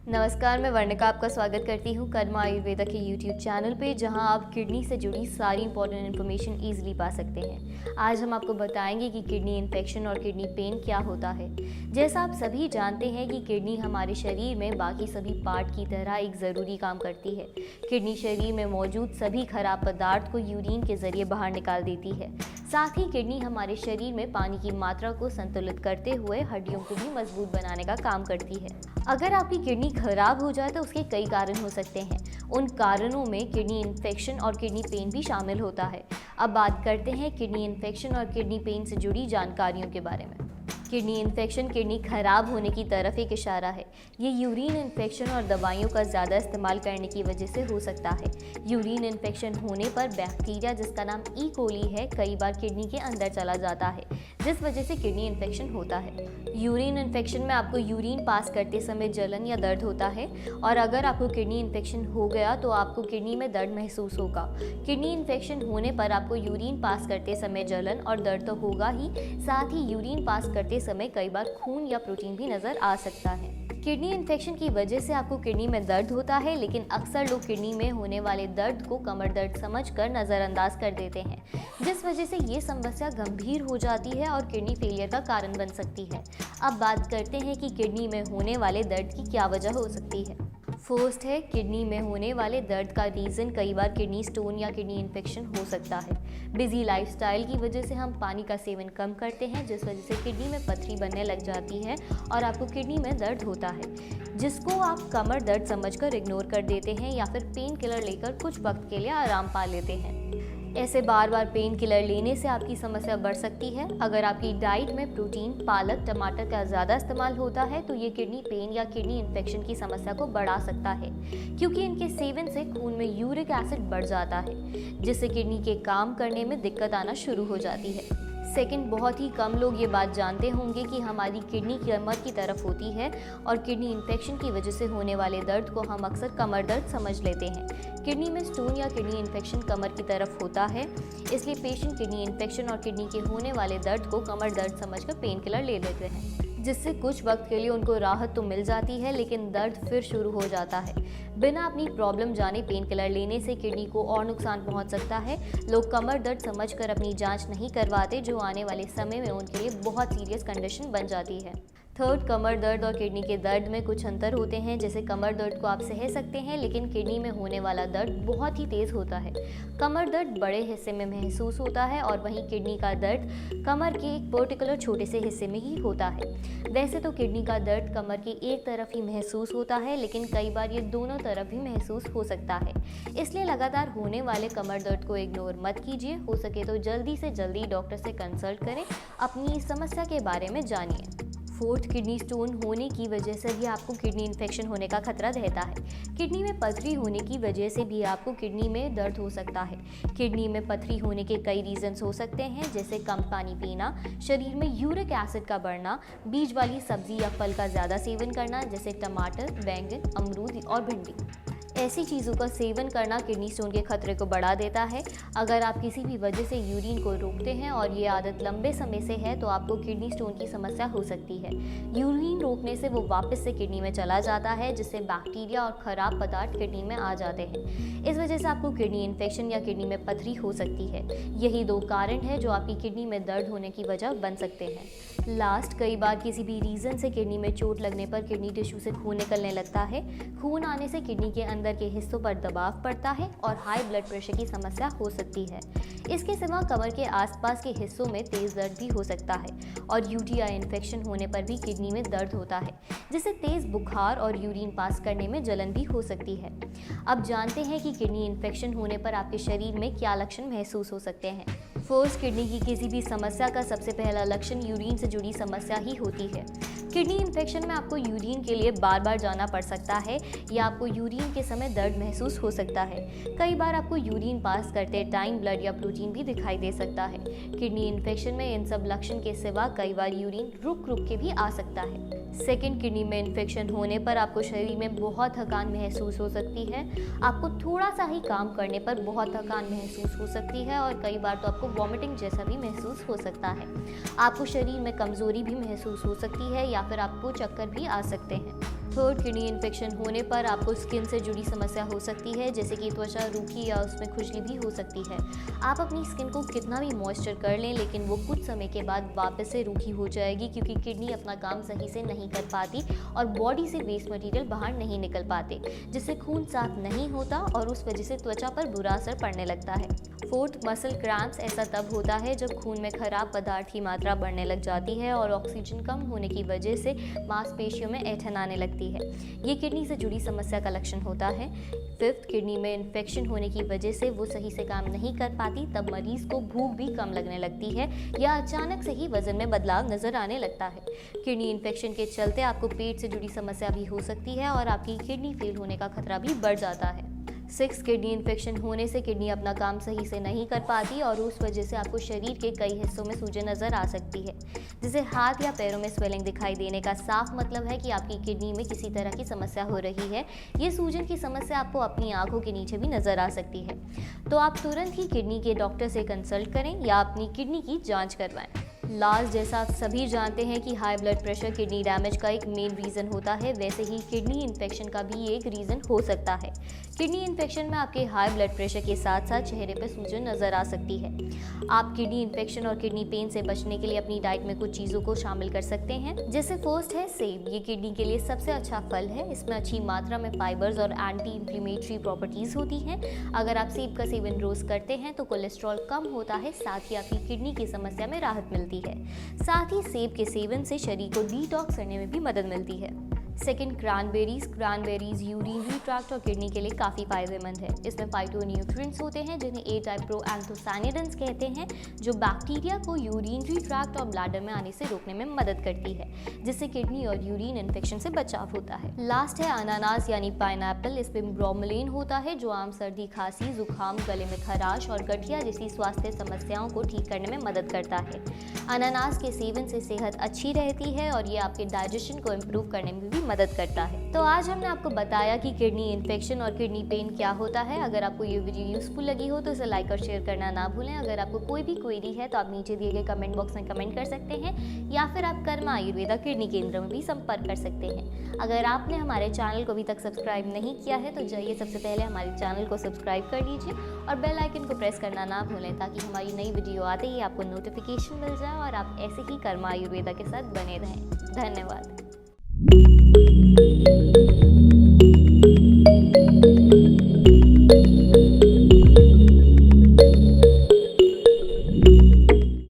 नमस्कार, मैं वर्णिका आपका स्वागत करती हूँ कर्मा आयुर्वेदा के यूट्यूब चैनल पे, जहाँ आप किडनी से जुड़ी सारी इंपॉर्टेंट इन्फॉर्मेशन ईजिली पा सकते हैं। आज हम आपको बताएंगे कि किडनी इन्फेक्शन और किडनी पेन क्या होता है। जैसा आप सभी जानते हैं कि किडनी हमारे शरीर में बाकी सभी पार्ट की तरह एक ज़रूरी काम करती है। किडनी शरीर में मौजूद सभी खराब पदार्थ को यूरिन के जरिए बाहर निकाल देती है। साथ ही किडनी हमारे शरीर में पानी की मात्रा को संतुलित करते हुए हड्डियों को भी मजबूत बनाने का काम करती है। अगर आपकी किडनी खराब हो जाए तो उसके कई कारण हो सकते हैं। उन कारणों में किडनी इन्फेक्शन और किडनी पेन भी शामिल होता है। अब बात करते हैं किडनी इन्फेक्शन और किडनी पेन से जुड़ी जानकारियों के बारे में। किडनी इन्फेक्शन किडनी खराब होने की तरफ एक इशारा है। ये यूरिन इन्फेक्शन और दवाइयों का ज़्यादा इस्तेमाल करने की वजह से हो सकता है। यूरिन इन्फेक्शन होने पर बैक्टीरिया, जिसका नाम ई कोली है, कई बार किडनी के अंदर चला जाता है, जिस वजह से किडनी इन्फेक्शन होता है। यूरिन इन्फेक्शन में आपको यूरिन पास करते समय जलन या दर्द होता है, और अगर आपको किडनी इन्फेक्शन हो गया तो आपको किडनी में दर्द महसूस होगा। किडनी इन्फेक्शन होने पर आपको यूरिन पास करते समय जलन और दर्द तो होगा ही, साथ ही यूरिन पास करते समय कई बार खून या प्रोटीन भी नजर आ सकता है। किडनी इन्फेक्शन की वजह से आपको किडनी में दर्द होता है, लेकिन अक्सर लोग किडनी में होने वाले दर्द को कमर दर्द समझकर नज़रअंदाज कर देते हैं, जिस वजह से ये समस्या गंभीर हो जाती है और किडनी फेलियर का कारण बन सकती है। अब बात करते हैं कि किडनी में होने वाले दर्द की क्या वजह हो सकती है। फर्स्ट है, किडनी में होने वाले दर्द का रीज़न कई बार किडनी स्टोन या किडनी इन्फेक्शन हो सकता है। बिजी लाइफस्टाइल की वजह से हम पानी का सेवन कम करते हैं, जिस वजह से किडनी में पथरी बनने लग जाती है और आपको किडनी में दर्द होता है, जिसको आप कमर दर्द समझकर इग्नोर कर देते हैं या फिर पेन किलर लेकर कुछ वक्त के लिए आराम पा लेते हैं। ऐसे बार बार पेन किलर लेने से आपकी समस्या बढ़ सकती है। अगर आपकी डाइट में प्रोटीन, पालक, टमाटर का ज़्यादा इस्तेमाल होता है तो ये किडनी पेन या किडनी इन्फेक्शन की समस्या को बढ़ा सकता है, क्योंकि इनके सेवन से खून में यूरिक एसिड बढ़ जाता है, जिससे किडनी के काम करने में दिक्कत आना शुरू हो जाती है। सेकंड, बहुत ही कम लोग ये बात जानते होंगे कि हमारी किडनी कमर की तरफ होती है और किडनी इन्फेक्शन की वजह से होने वाले दर्द को हम अक्सर कमर दर्द समझ लेते हैं। किडनी में स्टोन या किडनी इन्फेक्शन कमर की तरफ होता है, इसलिए पेशेंट किडनी इन्फेक्शन और किडनी के होने वाले दर्द को कमर दर्द समझकर पेन किलर ले लेते हैं, जिससे कुछ वक्त के लिए उनको राहत तो मिल जाती है, लेकिन दर्द फिर शुरू हो जाता है। बिना अपनी प्रॉब्लम जाने पेन किलर लेने से किडनी को और नुकसान पहुंच सकता है। लोग कमर दर्द समझकर अपनी जांच नहीं करवाते, जो आने वाले समय में उनके लिए बहुत सीरियस कंडीशन बन जाती है। थर्ड, कमर दर्द और किडनी के दर्द में कुछ अंतर होते हैं। जैसे कमर दर्द को आप सह सकते हैं, लेकिन किडनी में होने वाला दर्द बहुत ही तेज़ होता है। कमर दर्द बड़े हिस्से में महसूस होता है और वहीं किडनी का दर्द कमर के एक पर्टिकुलर छोटे से हिस्से में ही होता है। वैसे तो किडनी का दर्द कमर की एक तरफ ही महसूस होता है, लेकिन कई बार ये दोनों तरफ भी महसूस हो सकता है। इसलिए लगातार होने वाले कमर दर्द को इग्नोर मत कीजिए। हो सके तो जल्दी से जल्दी डॉक्टर से कंसल्ट करें, अपनी समस्या के बारे में जानिए। फोर्थ, किडनी स्टोन होने की वजह से भी आपको किडनी इन्फेक्शन होने का खतरा रहता है। किडनी में पथरी होने की वजह से भी आपको किडनी में दर्द हो सकता है। किडनी में पथरी होने के कई रीजंस हो सकते हैं, जैसे कम पानी पीना, शरीर में यूरिक एसिड का बढ़ना, बीज वाली सब्जी या फल का ज़्यादा सेवन करना, जैसे टमाटर, बैंगन, अमरूद और भिंडी। ऐसी चीज़ों का सेवन करना किडनी स्टोन के खतरे को बढ़ा देता है। अगर आप किसी भी वजह से यूरिन को रोकते हैं और ये आदत लंबे समय से है तो आपको किडनी स्टोन की समस्या हो सकती है। यूरिन रोकने से वो वापस से किडनी में चला जाता है, जिससे बैक्टीरिया और खराब पदार्थ किडनी में आ जाते हैं। इस वजह से आपको किडनी इन्फेक्शन या किडनी में पथरी हो सकती है। यही दो कारण हैं जो आपकी किडनी में दर्द होने की वजह बन सकते हैं। लास्ट, कई बार किसी भी रीज़न से किडनी में चोट लगने पर किडनी टिश्यू से खून निकलने लगता है। खून आने से किडनी के अंदर के हिस्सों पर दबाव पड़ता है और हाई ब्लड प्रेशर की समस्या हो सकती है। इसके सिवा कमर के आसपास के हिस्सों में तेज दर्द भी हो सकता है और यूटीआई इन्फेक्शन होने पर भी किडनी में दर्द होता है, जिससे तेज बुखार और यूरिन पास करने में जलन भी हो सकती है। अब जानते हैं कि किडनी इन्फेक्शन होने पर आपके शरीर में क्या लक्षण महसूस हो सकते हैं। फर्स्ट, किडनी की किसी भी समस्या का सबसे पहला लक्षण यूरिन से जुड़ी समस्या ही होती है। किडनी इन्फेक्शन में आपको यूरिन के लिए बार बार जाना पड़ सकता है या आपको यूरिन के समय दर्द महसूस हो सकता है। कई बार आपको यूरिन पास करते टाइम ब्लड या प्रोटीन भी दिखाई दे सकता है। किडनी इन्फेक्शन में इन सब लक्षण के सिवा कई बार यूरिन रुक रुक के भी आ सकता है। सेकेंड, किडनी में इन्फेक्शन होने पर आपको शरीर में बहुत थकान महसूस हो सकती है। आपको थोड़ा सा ही काम करने पर बहुत थकान महसूस हो सकती है और कई बार तो आपको वॉमिटिंग जैसा भी महसूस हो सकता है। आपको शरीर में कमजोरी भी महसूस हो सकती है या फिर आपको चक्कर भी आ सकते हैं। थर्ड, किडनी इन्फेक्शन होने पर आपको स्किन से जुड़ी समस्या हो सकती है, जैसे कि त्वचा रूखी या उसमें खुजली भी हो सकती है। आप अपनी स्किन को कितना भी मॉइस्चर कर लें, लेकिन वो कुछ समय के बाद वापस से रूखी हो जाएगी, क्योंकि किडनी अपना काम सही से नहीं कर पाती और बॉडी से वेस्ट मटेरियल बाहर नहीं निकल पाते, जिससे खून साफ नहीं होता और उस वजह से त्वचा पर बुरा असर पड़ने लगता है। फोर्थ, मसल क्रैम्प्स ऐसा तब होता है जब खून में खराब पदार्थ की मात्रा बढ़ने लग जाती है और ऑक्सीजन कम होने की वजह से मांसपेशियों में ऐंठन आने लगती है। ये किडनी से जुड़ी समस्या का लक्षण होता है। फिफ्थ, किडनी में इन्फेक्शन होने की वजह से वो सही से काम नहीं कर पाती, तब मरीज को भूख भी कम लगने लगती है या अचानक से ही वजन में बदलाव नजर आने लगता है। किडनी इन्फेक्शन के चलते आपको पेट से जुड़ी समस्या भी हो सकती है और आपकी किडनी फेल होने का खतरा भी बढ़ जाता है। 6, किडनी इन्फेक्शन होने से किडनी अपना काम सही से नहीं कर पाती और उस वजह से आपको शरीर के कई हिस्सों में सूजन नज़र आ सकती है, जिसे हाथ या पैरों में स्वेलिंग दिखाई देने का साफ मतलब है कि आपकी किडनी में किसी तरह की समस्या हो रही है। ये सूजन की समस्या आपको अपनी आंखों के नीचे भी नज़र आ सकती है, तो आप तुरंत ही किडनी के डॉक्टर से कंसल्ट करें या अपनी किडनी की जाँच करवाएं। लास्ट, जैसा आप सभी जानते हैं कि high blood pressure kidney damage का एक मेन रीज़न होता है, वैसे ही किडनी इन्फेक्शन का भी एक रीज़न हो सकता है। किडनी इन्फेक्शन में आपके हाई ब्लड प्रेशर के साथ साथ चेहरे पर सूजन नज़र आ सकती है। आप किडनी इन्फेक्शन और किडनी पेन से बचने के लिए अपनी डाइट में कुछ चीज़ों को शामिल कर सकते हैं, जैसे फर्स्ट है सेब। ये किडनी के लिए सबसे अच्छा फल है। इसमें अच्छी मात्रा में फाइबर्स और एंटी इन्फ्लेमेटरी प्रॉपर्टीज़ होती हैं। अगर आप सेब का सेवन रोज़ करते हैं तो कोलेस्ट्रॉल कम होता है, साथ ही आपकी किडनी की समस्या में राहत मिलती है। साथ ही सेब के सेवन से शरीर को डिटॉक्स करने में भी मदद मिलती है। सेकंड, क्रैनबेरीज यूरिनरी ट्रैक्ट और किडनी के लिए काफ़ी फायदेमंद है। इसमें फाइटोन्यूट्रिएंट्स होते हैं जिन्हें ए टाइप प्रोएंथोसायनिडेंस कहते हैं, जो बैक्टीरिया को यूरिनरी ट्रैक्ट और ब्लैडर में आने से रोकने में मदद करती है, जिससे किडनी और यूरिन इन्फेक्शन से बचाव होता है। लास्ट है अनानास यानी पाइनएप्पल। इसमें ब्रोमेलेन होता है जो आम सर्दी, खांसी, जुकाम, गले में खराश और गठिया जैसी स्वास्थ्य समस्याओं को ठीक करने में मदद करता है। अनानास के सेवन से सेहत अच्छी रहती है और ये आपके डाइजेशन को इम्प्रूव करने में भी मदद करता है। तो आज हमने आपको बताया कि किडनी इन्फेक्शन और किडनी पेन क्या होता है। अगर आपको ये वीडियो यूजफुल लगी हो तो इसे लाइक और शेयर करना ना भूलें। अगर आपको कोई भी क्वेरी है तो आप नीचे दिए गए कमेंट बॉक्स में कमेंट कर सकते हैं या फिर आप कर्मा आयुर्वेदा किडनी केंद्र में भी संपर्क कर सकते हैं। अगर आपने हमारे चैनल को अभी तक सब्सक्राइब नहीं किया है तो जाइए सबसे पहले हमारे चैनल को सब्सक्राइब कर लीजिए और बेल आइकन को प्रेस करना ना भूलें, ताकि हमारी नई वीडियो आते ही आपको नोटिफिकेशन मिल जाए और आप ऐसे ही कर्मा आयुर्वेदा के साथ बने रहें। धन्यवाद।